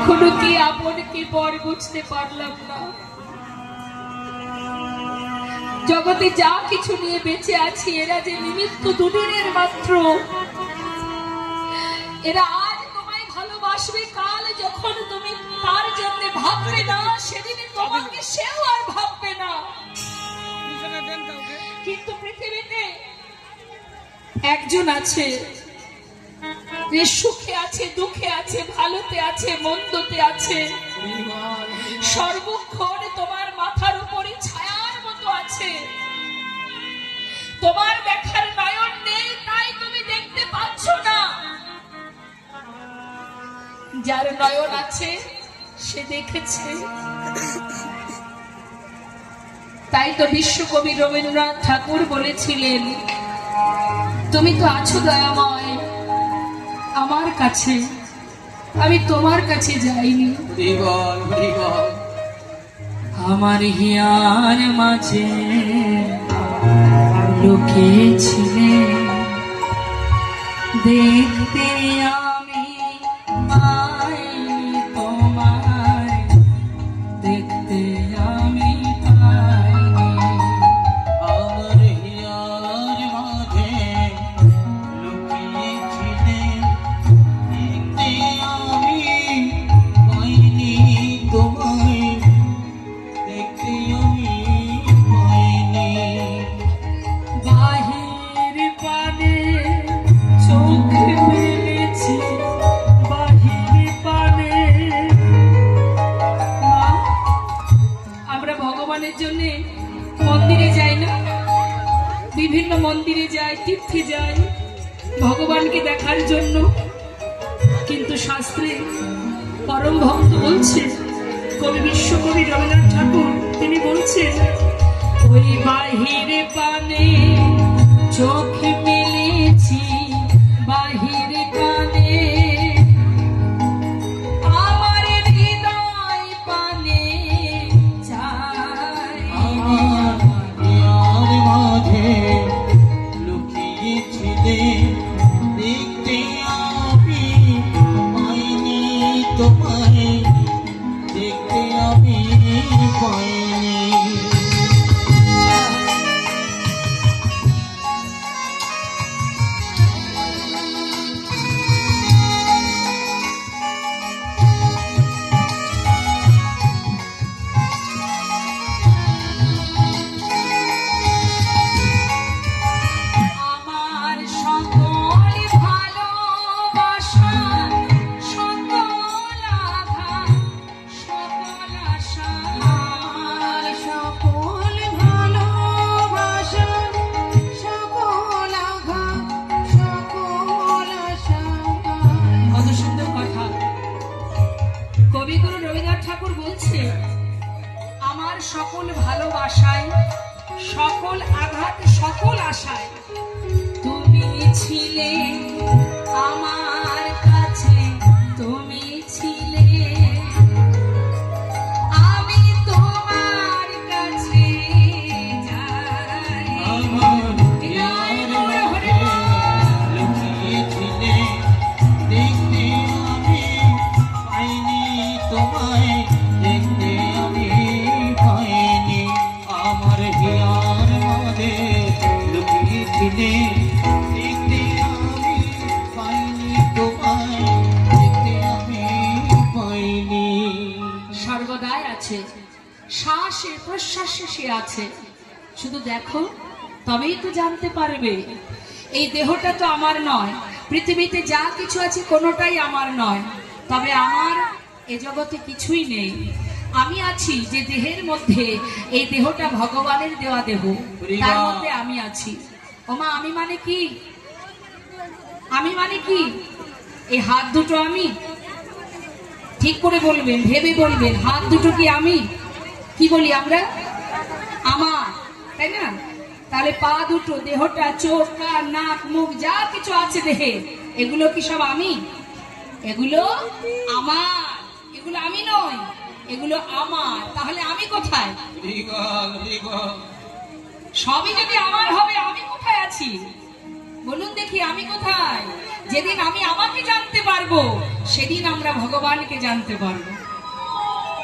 এখনো কি আপন কি পর বুঝতে পারলাম না। জগতে যা কিছু নিয়ে বেঁচে আছি এরা যে নিমিত্ত দুদিনের মাত্র। এরা আজ তোমায় ভালোবাসবে, কাল যখন তুমি তার জন্য ভাববে না সেদিনে তোমাকে সেও আর ভাববে না। কিন্তু পৃথিবীতে একজন আছে যে সুখে আছে, দুঃখে আছে, ভালোতে আছে, মন্দতে আছে, সর্বক্ষণ তোমার মাথার উপরে ছায়ার মতো আছে। তোমার দেখার নয়ন নেই তাই তুমি দেখতে পাচ্ছ না, যার নয়ন আছে সে দেখেছে। তাই তো বিশ্বকবি রবীন্দ্রনাথ ঠাকুর বলেছিলেন, তুমি তো আছো দয়াময় আমার কাছে, আমি তোমার কাছে যাইনি। আমার হিয়ার মাঝে লুকিয়েছিলে, দেখতে আমি পাইনি তোমায়, দেখতে আমি পাইনি। আমার হিয়ার মাঝে লুকিয়েছিলে, দেখতে আমি পাইনি তোমায়, দেখতে আমি পাইনি। বাহির পানে চোখ মেলেছি, বাহির পানে। মা, আমরা ভগবানের জন্য মন্দিরে যাই না? বিভিন্ন মন্দিরে যাই, তীর্থে যাই ভগবানকে দেখার জন্য। কিন্তু শাস্ত্রে পরম ভক্ত বলছে, কবি বিশ্বকবি রবীন্দ্রনাথ ঠাকুর তিনি বলছেন, ওই বাহিরে পানে চোখ মেলেছি, বাহিরে পানে আমার হৃদয় পানে চাই। আমার হিয়ার মাঝে লুকিয়েছিলে, দেখতে আমি পাইনি তোমায়, দেখতে আমি পাইনি। আমার সকল ভালোবাসা, সকল আঘাত, সকল আশা, আমার সকল ভালোবাসা, সকল আঘাত, সকল আশা। কত সুন্দর কথা। কবিগুরু রবীন্দ্রনাথ ঠাকুর বলছে, আমার সকল ভালোবাসায়, সকল আঘাত, সকল আশায় তুমি ছিলে আমার কাছে, তুমি ছিলে, আমি তোমার কাছে যাই। আমার হিয়ার মাঝে লুকিয়েছিলে, দেখতে আমি পাইনি তোমায়, দেখতে আমি পাইনি। আমার হিয়ার মাঝে লুকিয়েছিলে, দেখতে আমি পাইনি তোমায়, দেখতে আমি পাইনি। সর্বদাই আছে, শ্বাসে প্রশ্বাসে সে আছে। শুধু দেখো তবেই তো জানতে পারবে। এই দেহটা তো আমার নয়, পৃথিবীতে যা কিছু আছে কোনোটাই আমার নয়। তবে আমার এ জগতে কিছুই নেই। আমি আছি যে দেহের মধ্যে, এই দেহটা ভগবানের দেওয়া দেহ, তার মধ্যে আমি আছি। ওমা, আমি মানে কি? আমি মানে কি? এই হাত দুটো আমি? ঠিক করে বলবেন, ভেবে বলবেন, হাত দুটো কি আমি? কি বলি আমরা? আমার, তাই না? তাহলে পা দুটো, দেহটা, চোখ, কান, নাক, মুখ, যা কিছু আছে দেহে, এগুলো কি সব আমি? এগুলো আমার, এগুলো আমি নই, এগুলো আমার। তাহলে আমি কোথায়? সবই যদি আমার হবে, আমি কোথায় আছি বলুন দেখি? আমি কোথায়? যেদিন আমি আমাকে জানতে পারবো সেদিন আমরা ভগবানকে জানতে পারবো।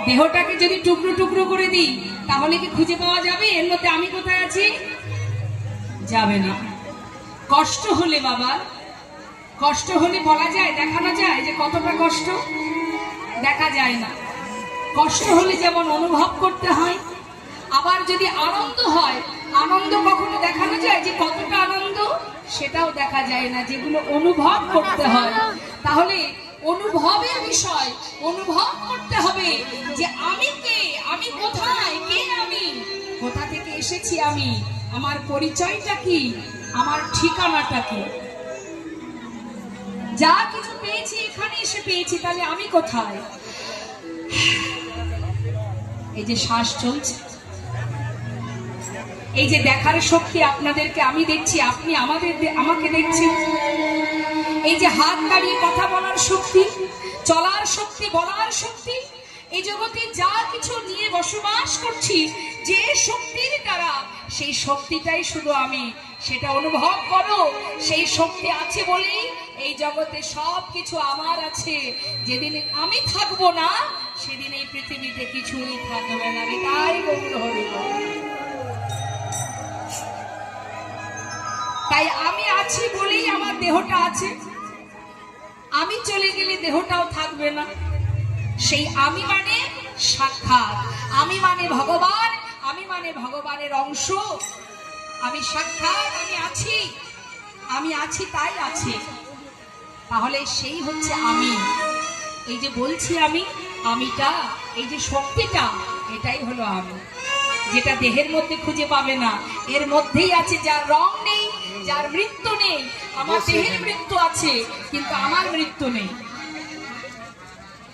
দেহটাকে যদি টুকরো টুকরো করে দিই তাহলে কি খুঁজে পাওয়া যাবে এর মধ্যে আমি কোথায় আছি? যাবে না। কষ্ট হলে বাবা, কষ্ট হলে বলা যায়, দেখানো যায় যে কতটা কষ্ট? দেখা যায় না। কষ্ট হলে যেমন অনুভব করতে হয়, আবার যদি আনন্দ হয়, আনন্দ কখনো দেখানো যায় যে কতটা আনন্দ? সেটাও দেখা যায় না, যেগুলো অনুভব করতে হয়। তাহলে অনুভবের বিষয়, অনুভব করতে হবে যে আমি কে, আমি কোথায়, কে আমি, কোথা থেকে এসেছি আমি, আমার পরিচয়টা কি, আমার ঠিকানাটা কি। যা কিছু পেয়েছি এখানে এসে পেয়েছি, তাহলে আমি কোথায়? এই যে শ্বাস চলছে, এই যে দেখার শক্তি আপনাদেরকে আমি দেখছি, আপনি আমাকে দেখছেন, এই যে হাত নাড়িয়ে কথা বলার শক্তি, চলার শক্তি, বলার শক্তি, এই জগতে যা কিছু নিয়ে বসবাস করছি, যে শক্তির দ্বারা, সেই শক্তিটাই শুধু আমি। সেটা অনুভব করো। সেই শক্তি আছে বলেই এই জগতে সব কিছু আমার আছে। যেদিন আমি থাকবো না সেদিন এই পৃথিবীতে কিছুই থাকবে না। তাই গৌর হরি বল। তাই আমি আছি বলেই আমার দেহটা আছে। আমি চলে গেলে দেহটাও থাকবে না। সেই আমি মানে সাক্ষাৎ, আমি মানে ভগবান, আমি মানে ভগবানের অংশ, আমি সাক্ষাৎ, আমি আছি তাই আছি। তাহলে সেই হচ্ছে আমি। এই যে বলছি আমিটা, এই যে শক্তিটা, এটাই হলো আমি, যেটা দেহের মধ্যে খুঁজে পাবে না। এর মধ্যেই আছে, যার রং নেই, যার মৃত্যু নেই। আমার দেহের মৃত্যু আছে কিন্তু আমার মৃত্যু নেই।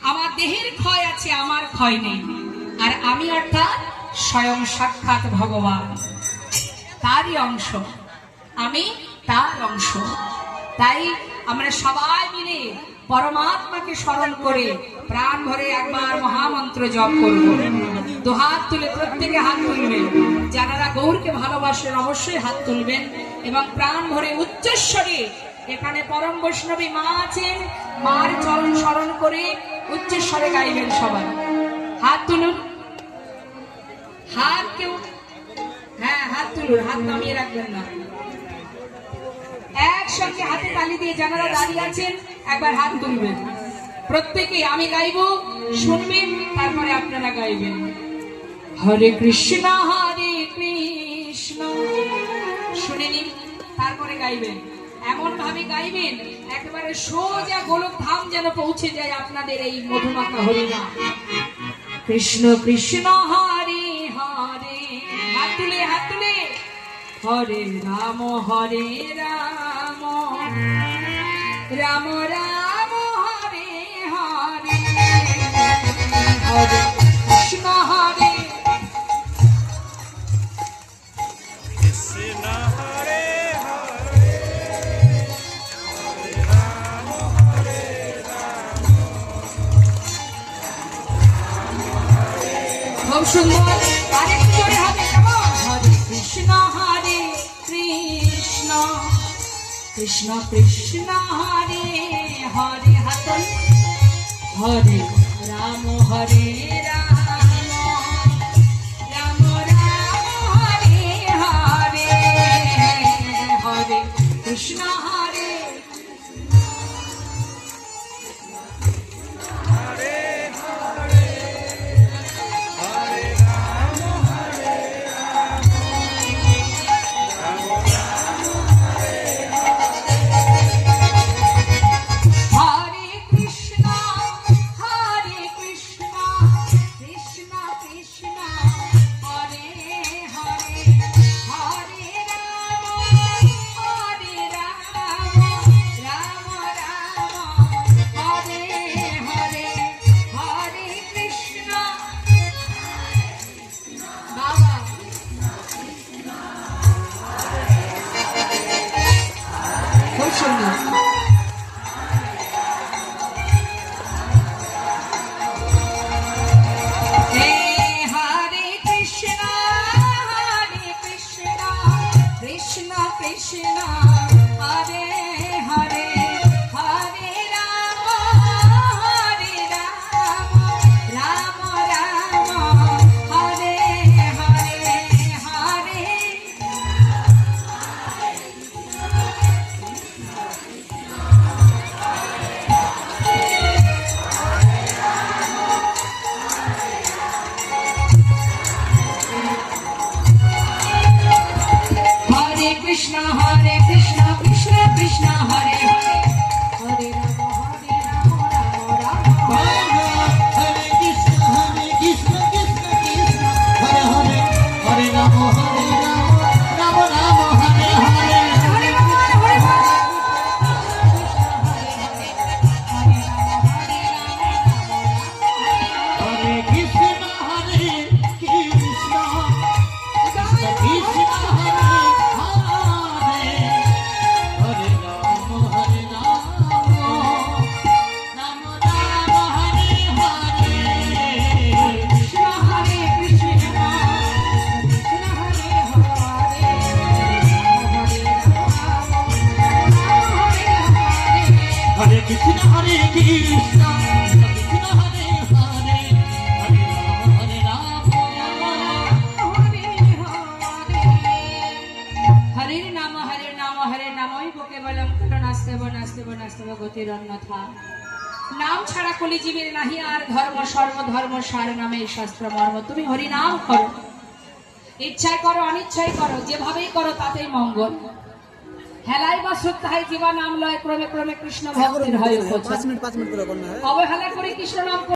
আমার দেহের ক্ষয় আছে, আমার ক্ষয় নেই। আর আমি অর্থাৎ স্বয়ং সাক্ষাৎ ভগবান, তারই অংশ, আমি তার অংশ। তাই আমরা সবাই মিলে পরমাত্মাকে স্মরণ করে প্রাণ ভরে একবার মহামন্ত্র জপ করব। দুহাত তুলে, প্রত্যেকে হাত তুলবেন। যারা গৌরকে ভালোবাসেন অবশ্যই হাত তুলবেন এবং প্রাণ ভরে উচ্চস্বরে, এখানে পরম বৈষ্ণবী মা আছেন, মার চরণ স্মরণ করে উচ্চস্বরে গাইবেন। সবাই হাত তুলুন। হাত কেউ, হ্যাঁ হাত তুলুন, হাত নামিয়ে রাখবেন না। একসঙ্গে হাতে তালি দিয়ে যারা দাঁড়িয়ে আছেন একবার হাত তুলবেন। প্রত্যেকে আমি গাইবো, শুনবেন, তারপরে আপনারা গাইবেন। হরে কৃষ্ণ হরে কৃষ্ণ, শুনে নিন, তারপরে গাইবেন। এমন ভাবে গাইবেন একেবারে সোজা গোলক ধাম যেন পৌঁছে যায় আপনাদের এই মধুমাখা হরিনাম। কৃষ্ণ কৃষ্ণ হরে হরে, হাত তুলে, হাত তুলে। হরে রাম রাম রাম হরে হরে, হরে কৃষ্ণ হরে কৃষ্ণ হরে হরে, হরে রাম হরে রাম। খুব সুন্দর, আরেকটু জোরে হবে। কেমন? হরে কৃষ্ণ হরে কৃষ্ণ, কৃষ্ণ কৃষ্ণ হরে হরে, হাতল। হরে রাম হরে রাম, রাম রাম হরে হরে, হরে কৃষ্ণ হরে হরে হরে, হরে রাম হরে রাম, রাম রাম হরে হরে কৃষ্ণ কৃষ্ণ কৃষ্ণ কৃষ্ণ হরে হরে, হরে রাম রাম রাম হরে হরে, হরে কৃষ্ণ। বাবা খুব সুন্দর। কৃষ্ণ কৃষ্ণ হরে হরে, কৃষ্ণ হরে কৃষ্ণ কৃষ্ণ হরে হরে হরে রাম হরে নাম হরে নাম হরে নামই বুকে বলম কারণ নাস্তেব গতির অন্যথা। নাম ছাড়া কলি জীবের নাহি আর ধর্ম, সর্বধর্ম সার নামে শাস্ত্র মর্ম। তুমি হরি নাম করো, ইচ্ছায় করো অনিচ্ছায় করো, যেভাবেই করো তাতেই মঙ্গল। হেলাই বা শ্রদ্ধায় জীবা নাম লয়, ক্রমে ক্রমে কৃষ্ণ ভক্তের হয়। 5 মিনিট করে করনা অবহেলা করে কৃষ্ণ নাম